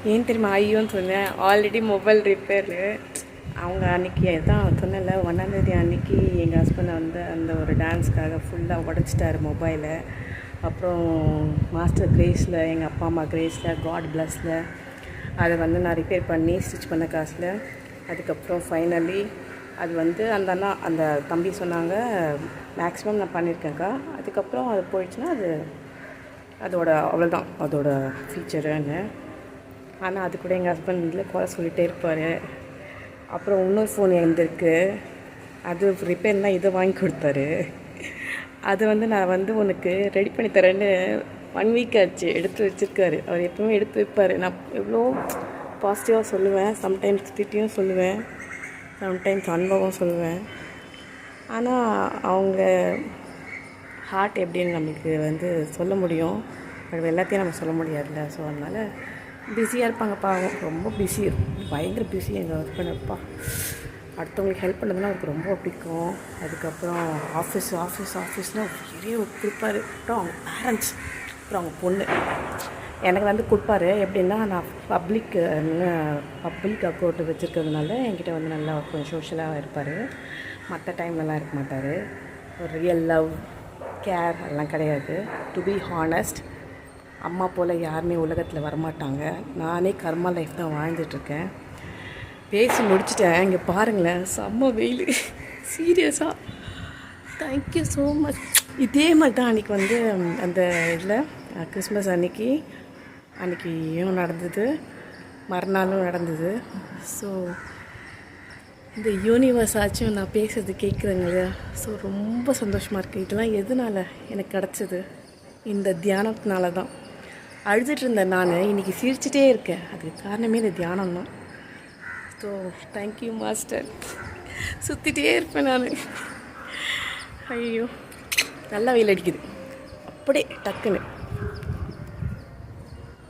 ஏன் தெரியுமா ஐயோன்னு சொன்னேன்? Already mobile repair. அவங்க அன்றைக்கி தான் சொன்னல 1ஆந்தேதி அன்றைக்கி எங்கள் ஹஸ்பண்டை வந்து அந்த ஒரு டான்ஸ்க்காக ஃபுல்லாக உடச்சிட்டாரு மொபைலை. அப்புறம் மாஸ்டர் கிரேஸில் எங்கள் அப்பா அம்மா கிரேஸில் காட் பிளஸில் அதை வந்து நான் ரிப்பேர் பண்ணி ஸ்டிச் பண்ண காசில் அதுக்கப்புறம் ஃபைனலி அது வந்து அந்த அண்ணா அந்த தம்பி சொன்னாங்க மேக்ஸிமம் நான் பண்ணியிருக்கேன்க்கா, அதுக்கப்புறம் அது போயிடுச்சுன்னா அதோட அவ்வளோதான் அதோட ஃபீச்சருன்னு. ஆனால் அது கூட எங்கள் ஹஸ்பண்ட் இதில் குறை சொல்லிகிட்டே இருப்பார். அப்புறம் இன்னொரு ஃபோன் எழுந்திருக்கு, அது ரிப்பேர்னா இதை வாங்கி கொடுத்தாரு. அது வந்து நான் வந்து உனக்கு ரெடி பண்ணி தரேன்னு 1 வீக் ஆச்சு எடுத்து வச்சுருக்காரு. அவர் எப்பவுமே எடுத்து வைப்பார். நான் எவ்வளோ பாசிட்டிவாக சொல்லுவேன், சம்டைம்ஸ் திட்டியும் சொல்லுவேன், சம்டைம்ஸ் அன்பாகவும் சொல்லுவேன். ஆனால் அவங்க ஹார்ட் எப்படின்னு நம்மளுக்கு வந்து சொல்ல முடியும், அது எல்லாத்தையும் நம்ம சொல்ல முடியாதுல்ல. ஸோ அதனால் பிஸியாக இருப்பாங்க பாவம், ரொம்ப பிஸி, பயங்கர பிஸி எங்கள் ஹஸ்பண்ட். அப்பா அடுத்தவங்களுக்கு ஹெல்ப் பண்ணுறதுனா அவருக்கு ரொம்ப பிடிக்கும். அதுக்கப்புறம் ஆஃபீஸ்னால் நிறைய கொடுப்பாரு. அப்புறம் அவங்க பேரண்ட்ஸ், அப்புறம் அவங்க பொண்ணு எனக்கு வந்து கொடுப்பாரு. எப்படின்னா நான் பப்ளிக் அக்கௌண்ட் வச்சுருக்கிறதுனால என்கிட்ட வந்து நல்லா கொஞ்சம் சோஷியலாக இருப்பார். மற்ற டைம்லலாம் இருக்க மாட்டார். ஒரு ரியல் லவ் கேர் அதெல்லாம் கிடையாது. டு பி ஹானஸ்ட், அம்மா போல் யாருமே உலகத்தில் வரமாட்டாங்க. நானே கர்மா லைஃப் தான் வாழ்ந்துட்டுருக்கேன். பேசி முடிச்சுட்டேன். இங்கே பாருங்களேன், செம்ம வெயில், சீரியஸாக. Thank you so much. இதே மாதிரி தான் அன்றைக்கி வந்து அந்த இதில் கிறிஸ்மஸ் அன்றைக்கியும் நடந்தது, மறுநாளும் நடந்தது. ஸோ இந்த யூனிவர்ஸ் ஆச்சும் நான் பேசுறது கேட்குறேங்க இல்லையா? ஸோ ரொம்ப சந்தோஷமாக இருக்குது. இதெல்லாம் எதனால் எனக்கு கிடச்சிது? இந்த தியானத்தினால தான். அழுதுட்டு இருந்தேன் நான், இன்றைக்கி சிரிச்சிட்டே இருக்கேன். அதுக்கு காரணமே இந்த தியானம் தான். So thank you master. சுற்றிட்டே இருப்பேன் நான். ஐயோ நல்லா வெயில் அடிக்குது, அப்படியே டக்குன்னு.